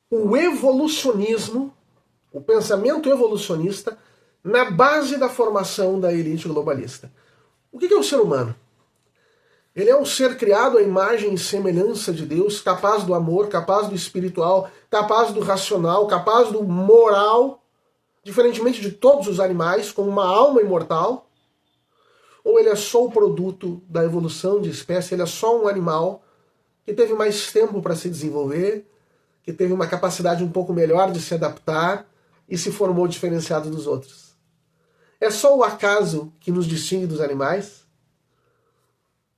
o evolucionismo, o pensamento evolucionista, na base da formação da elite globalista. O que é o ser humano? Ele é um ser criado à imagem e semelhança de Deus, capaz do amor, capaz do espiritual, capaz do racional, capaz do moral, diferentemente de todos os animais, com uma alma imortal? Ou ele é só o produto da evolução de espécie, ele é só um animal que teve mais tempo para se desenvolver, que teve uma capacidade um pouco melhor de se adaptar e se formou diferenciado dos outros? É só o acaso que nos distingue dos animais?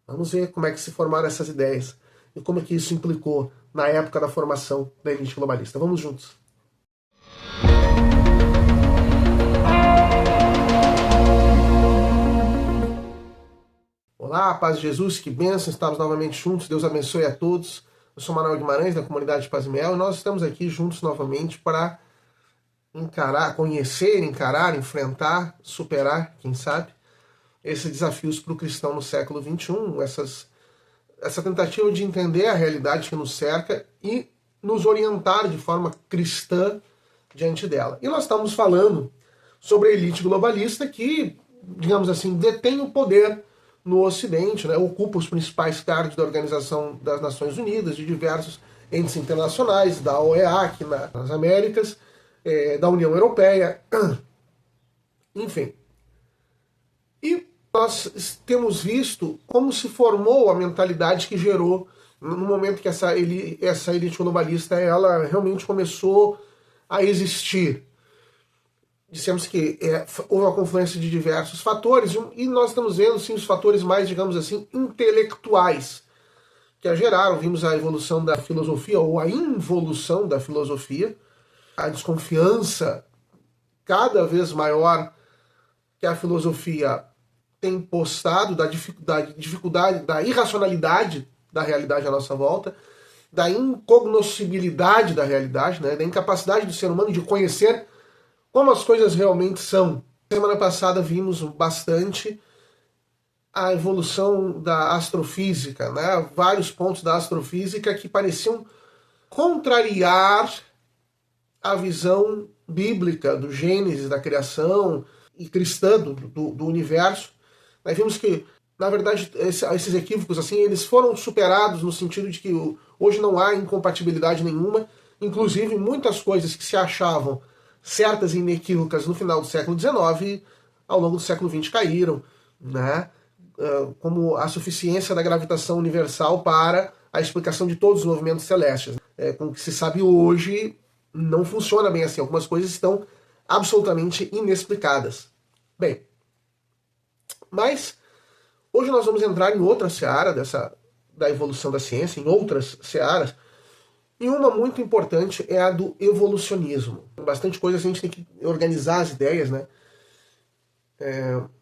Vamos ver como é que se formaram essas ideias e como é que isso implicou na época da formação da elite globalista. Vamos juntos. Olá, paz de Jesus, que bênção, estamos novamente juntos, Deus abençoe a todos. Eu sou Manuel Guimarães, da comunidade Paz e Mel, e nós estamos aqui juntos novamente para conhecer, enfrentar, superar, quem sabe, esses desafios para o cristão no século XXI, essa tentativa de entender a realidade que nos cerca e nos orientar de forma cristã diante dela. E nós estamos falando sobre a elite globalista que, digamos assim, detém o poder no Ocidente, né? Ocupa os principais cargos da Organização das Nações Unidas, de diversos entes internacionais, da OEA aqui nas Américas, da União Europeia, enfim. E nós temos visto como se formou a mentalidade que gerou no momento que essa elite globalista ela realmente começou a existir. Dissemos que houve uma confluência de diversos fatores e nós estamos vendo sim os fatores mais, digamos assim, intelectuais que a geraram. Vimos a evolução da filosofia ou a involução da filosofia, a desconfiança cada vez maior que a filosofia tem postado da dificuldade, da irracionalidade da realidade à nossa volta, da incognoscibilidade da realidade, né, da incapacidade do ser humano de conhecer como as coisas realmente são. Semana passada vimos bastante a evolução da astrofísica, né, vários pontos da astrofísica que pareciam contrariar a visão bíblica do Gênesis, da criação e cristã do universo. Nós vimos que, na verdade, esses equívocos assim, eles foram superados no sentido de que hoje não há incompatibilidade nenhuma. Inclusive, muitas coisas que se achavam certas e inequívocas no final do século XIX, ao longo do século XX caíram, né? Como a suficiência da gravitação universal para a explicação de todos os movimentos celestes. Com o que se sabe hoje, não funciona bem assim. Algumas coisas estão absolutamente inexplicadas. Bem, mas hoje nós vamos entrar em outra seara da evolução da ciência, em outras searas, e uma muito importante é a do evolucionismo. Tem bastante coisa, a gente tem que organizar as ideias, né?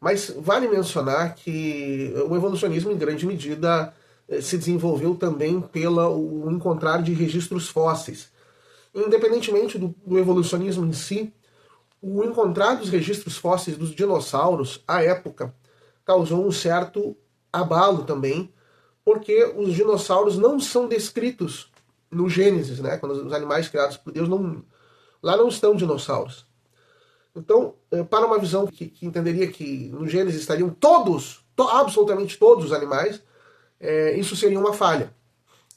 Mas vale mencionar que o evolucionismo, em grande medida, se desenvolveu também pelo encontrar de registros fósseis. Independentemente do evolucionismo em si, o encontrar dos registros fósseis dos dinossauros, à época, causou um certo abalo também, porque os dinossauros não são descritos no Gênesis, né? Quando os animais criados por Deus, lá não estão dinossauros. Então, para uma visão que entenderia que no Gênesis estariam absolutamente todos os animais, isso seria uma falha.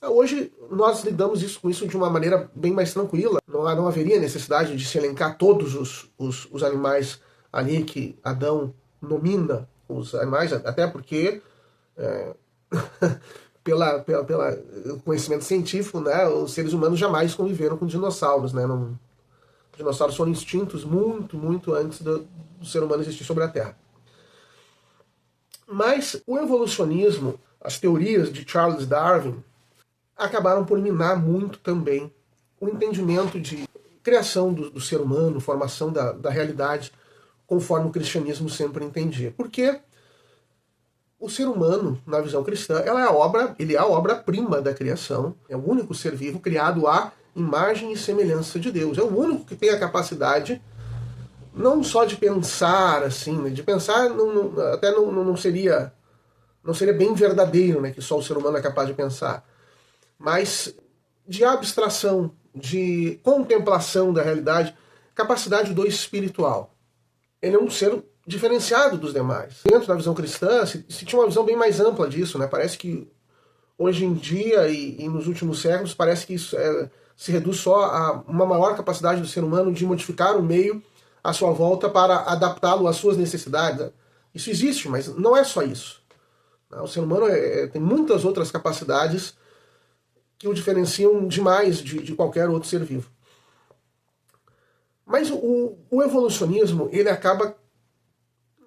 Hoje nós lidamos com isso de uma maneira bem mais tranquila. Não haveria necessidade de se elencar todos os animais ali que Adão nomina os animais, até porque pelo conhecimento científico, né, os seres humanos jamais conviveram com dinossauros, né? Os dinossauros foram extintos muito, muito antes do ser humano existir sobre a Terra. Mas o evolucionismo, as teorias de Charles Darwin, acabaram por minar muito também o entendimento de criação do ser humano, formação da realidade, conforme o cristianismo sempre entendia. Porque o ser humano, na visão cristã, ele é a obra-prima da criação, é o único ser vivo criado à imagem e semelhança de Deus. É o único que tem a capacidade não só de pensar, assim, né? De pensar até não seria bem verdadeiro, né, que só o ser humano é capaz de pensar, mas de abstração, de contemplação da realidade, capacidade do espiritual. Ele é um ser diferenciado dos demais. Dentro da visão cristã, se tinha uma visão bem mais ampla disso, né? Parece que hoje em dia e nos últimos séculos, parece que isso se reduz só a uma maior capacidade do ser humano de modificar o meio à sua volta para adaptá-lo às suas necessidades. Isso existe, mas não é só isso. O ser humano tem muitas outras capacidades que o diferenciam demais de qualquer outro ser vivo. Mas o evolucionismo, ele acaba,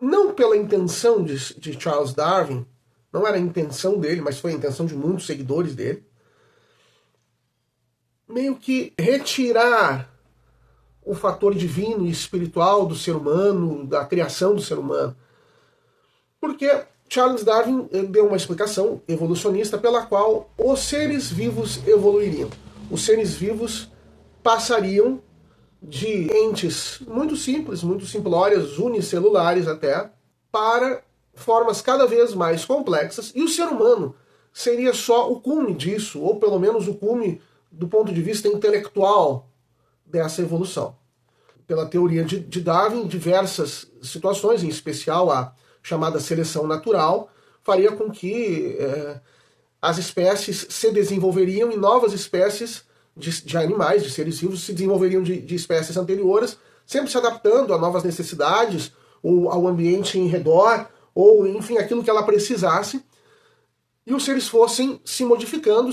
não pela intenção de Charles Darwin, não era a intenção dele, mas foi a intenção de muitos seguidores dele, meio que retirar o fator divino e espiritual do ser humano, da criação do ser humano. Porque Charles Darwin deu uma explicação evolucionista pela qual os seres vivos evoluiriam. Os seres vivos passariam de entes muito simples, muito simplórias, unicelulares até, para formas cada vez mais complexas, e o ser humano seria só o cume disso, ou pelo menos o cume do ponto de vista intelectual dessa evolução. Pela teoria de Darwin, diversas situações, em especial a chamada seleção natural, faria com que as espécies se desenvolveriam e novas espécies de animais, de seres vivos, se desenvolveriam de espécies anteriores, sempre se adaptando a novas necessidades, ou ao ambiente em redor, ou enfim, aquilo que ela precisasse, e os seres fossem se modificando.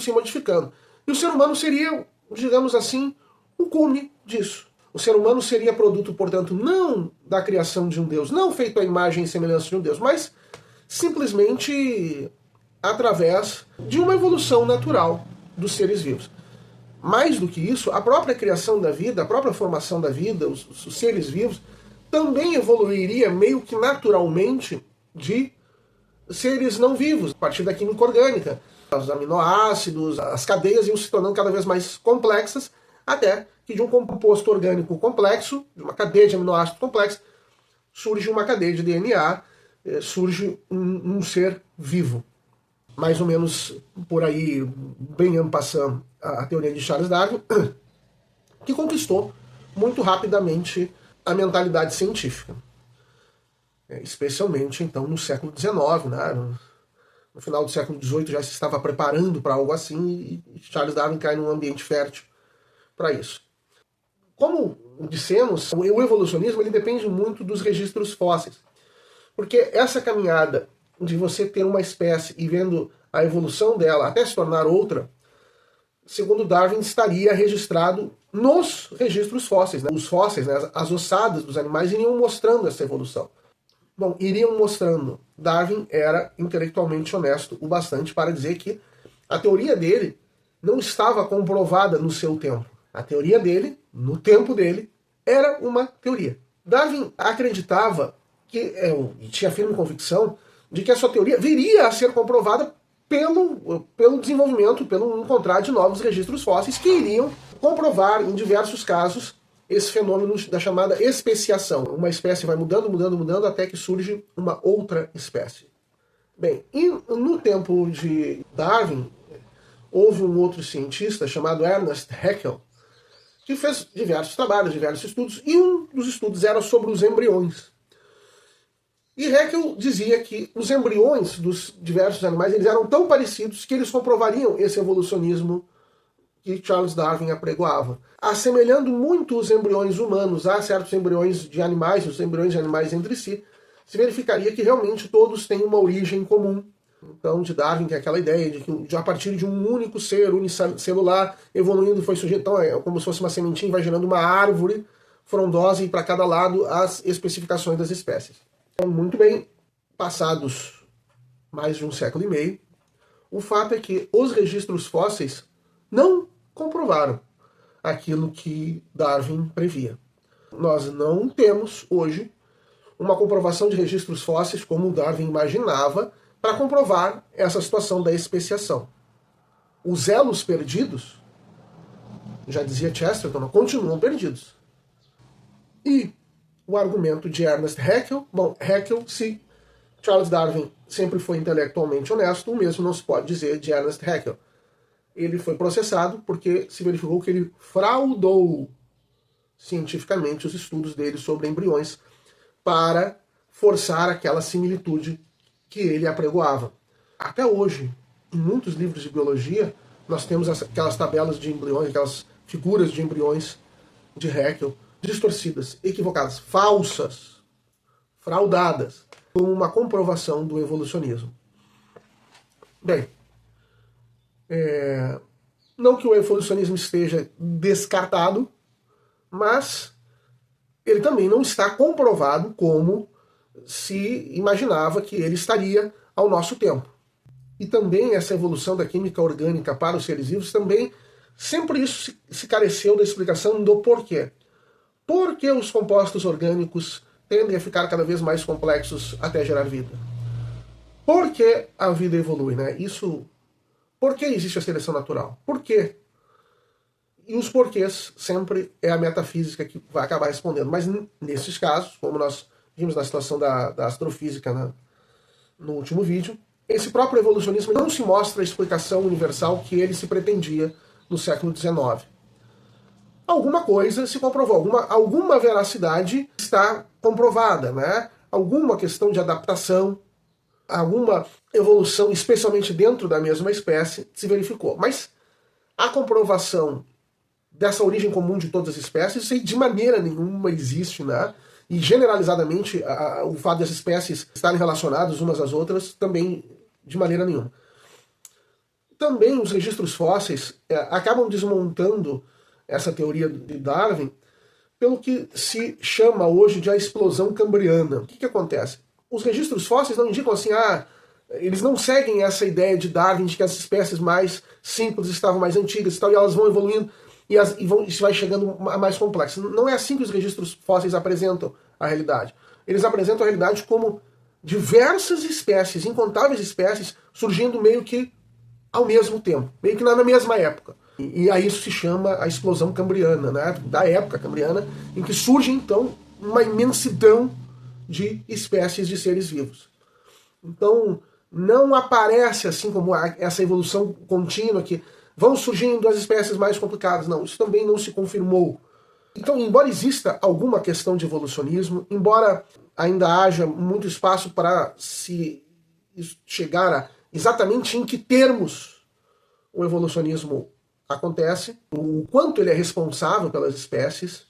E o ser humano seria, digamos assim, o cume disso. O ser humano seria produto, portanto, não da criação de um Deus, não feito à imagem e semelhança de um Deus, mas simplesmente através de uma evolução natural dos seres vivos. Mais do que isso, a própria criação da vida, a própria formação da vida, os seres vivos, também evoluiria meio que naturalmente de seres não vivos, a partir da química orgânica. Os aminoácidos, as cadeias iam se tornando cada vez mais complexas, até que de um composto orgânico complexo, de uma cadeia de aminoácidos complexa, surge uma cadeia de DNA, surge um ser vivo. Mais ou menos por aí, bem en passant, a teoria de Charles Darwin, que conquistou muito rapidamente a mentalidade científica. Especialmente, então, no século XIX, né? No final do século XVIII já se estava preparando para algo assim, e Charles Darwin cai num ambiente fértil para isso. Como dissemos, o evolucionismo ele depende muito dos registros fósseis. Porque essa caminhada de você ter uma espécie e vendo a evolução dela até se tornar outra, segundo Darwin, estaria registrado nos registros fósseis. Né? Os fósseis, né, as ossadas dos animais, iriam mostrando essa evolução. Bom, iriam mostrando. Darwin era intelectualmente honesto o bastante para dizer que a teoria dele não estava comprovada no seu tempo. A teoria dele, no tempo dele, era uma teoria. Darwin acreditava e tinha firme convicção de que a sua teoria viria a ser comprovada pelo desenvolvimento, pelo encontrar de novos registros fósseis que iriam comprovar, em diversos casos, esse fenômeno da chamada especiação. Uma espécie vai mudando, até que surge uma outra espécie. Bem, e no tempo de Darwin, houve um outro cientista chamado Ernest Haeckel, que fez diversos trabalhos, diversos estudos, e um dos estudos era sobre os embriões. E Haeckel dizia que os embriões dos diversos animais eles eram tão parecidos que eles comprovariam esse evolucionismo que Charles Darwin apregoava. Assemelhando muito os embriões humanos a certos embriões de animais, os embriões de animais entre si, se verificaria que realmente todos têm uma origem comum. Então, de Darwin, que é aquela ideia de que a partir de um único ser unicelular, evoluindo, foi surgindo, então é como se fosse uma sementinha e vai gerando uma árvore frondosa e para cada lado as especificações das espécies. Então, muito bem, passados mais de um século e meio, o fato é que os registros fósseis não comprovaram aquilo que Darwin previa. Nós não temos hoje uma comprovação de registros fósseis como Darwin imaginava para comprovar essa situação da especiação. Os elos perdidos, já dizia Chesterton, continuam perdidos. E o argumento de Ernest Haeckel, Haeckel, se Charles Darwin sempre foi intelectualmente honesto, o mesmo não se pode dizer de Ernest Haeckel. ele foi processado porque se verificou que ele fraudou cientificamente os estudos dele sobre embriões para forçar aquela similitude que ele apregoava. Até hoje, em muitos livros de biologia, nós temos aquelas tabelas de embriões, aquelas figuras de embriões de Haeckel distorcidas, equivocadas, falsas, fraudadas, como uma comprovação do evolucionismo. Bem, não que o evolucionismo esteja descartado, mas ele também não está comprovado como se imaginava que ele estaria ao nosso tempo. E também essa evolução da química orgânica para os seres vivos, também sempre isso se careceu da explicação do porquê. Por que os compostos orgânicos tendem a ficar cada vez mais complexos até gerar vida? Por que a vida evolui, né? Por que existe a seleção natural? Por quê? E os porquês sempre é a metafísica que vai acabar respondendo. Mas nesses casos, como nós vimos na situação da astrofísica no último vídeo, esse próprio evolucionismo não se mostra a explicação universal que ele se pretendia no século XIX. Alguma coisa se comprovou, alguma veracidade está comprovada, né? Alguma questão de adaptação, alguma evolução, especialmente dentro da mesma espécie, se verificou. Mas a comprovação dessa origem comum de todas as espécies, isso aí de maneira nenhuma existe, né? E generalizadamente o fato das espécies estarem relacionadas umas às outras também de maneira nenhuma. Também os registros fósseis acabam desmontando essa teoria de Darwin pelo que se chama hoje de a explosão cambriana. O que acontece? Os registros fósseis não indicam assim, eles não seguem essa ideia de Darwin de que as espécies mais simples estavam mais antigas e tal, e elas vão evoluindo e isso vai chegando a mais complexo. Não é assim que os registros fósseis apresentam a realidade. Eles apresentam a realidade como diversas espécies, incontáveis espécies, surgindo meio que ao mesmo tempo, meio que na mesma época. E aí isso se chama a explosão cambriana, né? Da época cambriana, em que surge então uma imensidão de espécies de seres vivos. Então não aparece assim como essa evolução contínua que vão surgindo as espécies mais complicadas. Não, isso também não se confirmou. Então, embora exista alguma questão de evolucionismo, embora ainda haja muito espaço para se chegar a exatamente em que termos o evolucionismo acontece, o quanto ele é responsável pelas espécies,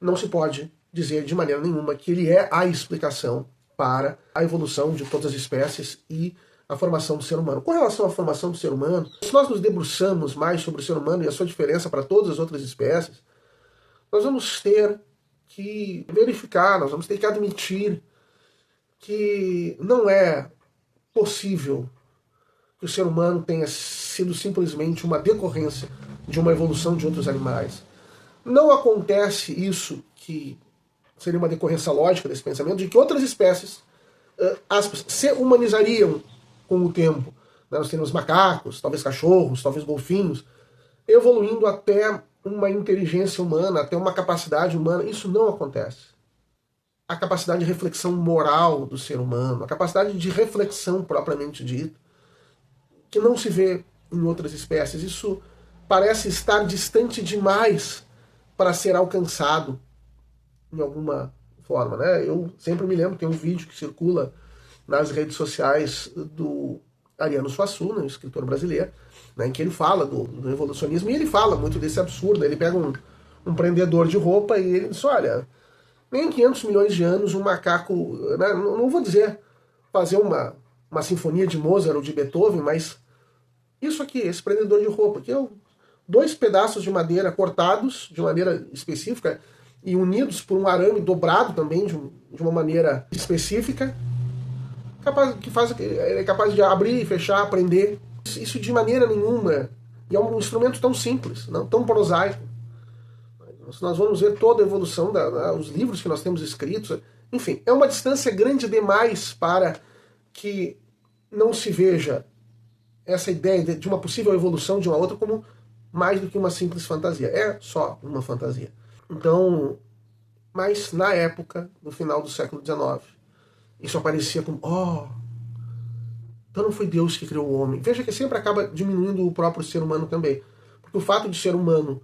não se pode dizer de maneira nenhuma que ele é a explicação para a evolução de todas as espécies e a formação do ser humano. Com relação à formação do ser humano, se nós nos debruçamos mais sobre o ser humano e a sua diferença para todas as outras espécies, nós vamos ter que verificar, nós vamos ter que admitir que não é possível que o ser humano tenha sido simplesmente uma decorrência de uma evolução de outros animais. Não acontece isso, que seria uma decorrência lógica desse pensamento, de que outras espécies se humanizariam com o tempo. Nós temos macacos, talvez cachorros, talvez golfinhos, evoluindo até uma inteligência humana, até uma capacidade humana. Isso não acontece. A capacidade de reflexão moral do ser humano, a capacidade de reflexão propriamente dita, que não se vê em outras espécies. Isso parece estar distante demais para ser alcançado em alguma forma, né? Eu sempre me lembro, tem um vídeo que circula nas redes sociais do Ariano Suassuna, um escritor brasileiro, né, em que ele fala do evolucionismo, e ele fala muito desse absurdo. Ele pega um prendedor de roupa e ele diz, olha, nem em 500 milhões de anos um macaco, né, não vou dizer fazer uma sinfonia de Mozart ou de Beethoven, mas isso aqui, esse prendedor de roupa, que é 2 pedaços de madeira cortados de maneira específica e unidos por um arame dobrado também de uma maneira específica, é capaz de abrir e fechar, prender. Isso de maneira nenhuma. E é um instrumento tão simples, não tão prosaico. Se nós vamos ver toda a evolução, os livros que nós temos escritos, enfim, é uma distância grande demais para que não se veja essa ideia de uma possível evolução de uma outra como mais do que uma simples fantasia. É só uma fantasia. Então, mas na época, no final do século XIX, isso aparecia como, Então não foi Deus que criou o homem. Veja que sempre acaba diminuindo o próprio ser humano também. Porque o fato de ser humano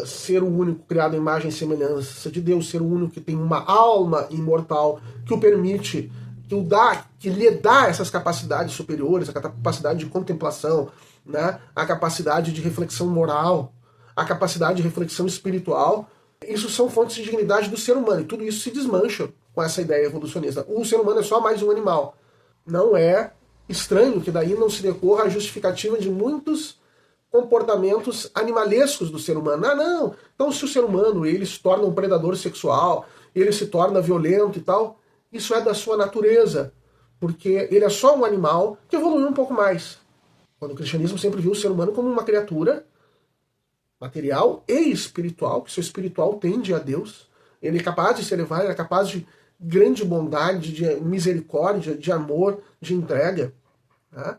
ser o único criado à imagem e semelhança de Deus, ser o único que tem uma alma imortal que o permite, que lhe dá essas capacidades superiores, a capacidade de contemplação, né, a capacidade de reflexão moral, a capacidade de reflexão espiritual, isso são fontes de dignidade do ser humano, e tudo isso se desmancha com essa ideia evolucionista. O ser humano é só mais um animal. Não é estranho que daí não se decorra a justificativa de muitos comportamentos animalescos do ser humano. Ah, não! Então se o ser humano ele se torna um predador sexual, ele se torna violento e tal, isso é da sua natureza, porque ele é só um animal que evoluiu um pouco mais. Quando o cristianismo sempre viu o ser humano como uma criatura material e espiritual, que seu espiritual tende a Deus, ele é capaz de se elevar, ele é capaz de grande bondade, de misericórdia, de amor, de entrega. Tá?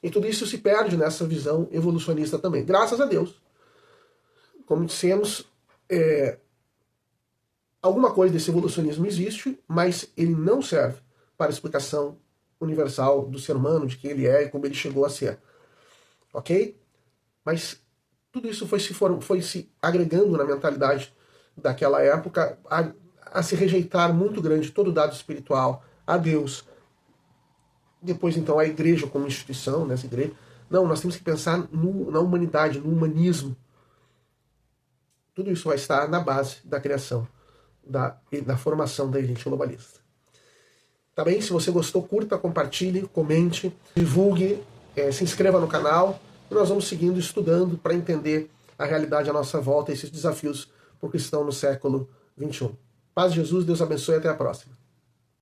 E tudo isso se perde nessa visão evolucionista também. Graças a Deus. Como dissemos, alguma coisa desse evolucionismo existe, mas ele não serve para a explicação universal do ser humano, de quem ele é e como ele chegou a ser. Ok? Mas tudo isso foi se agregando na mentalidade daquela época a se rejeitar muito grande todo o dado espiritual, a Deus. Depois, então, a igreja como instituição, nessa igreja. Não, nós temos que pensar na humanidade, no humanismo. Tudo isso vai estar na base da criação, da formação da elite globalista. Tá bem? Se você gostou, curta, compartilhe, comente, divulgue, se inscreva no canal. E nós vamos seguindo, estudando para entender a realidade à nossa volta, esses desafios para o cristão no século XXI. Paz de Jesus, Deus abençoe e até a próxima.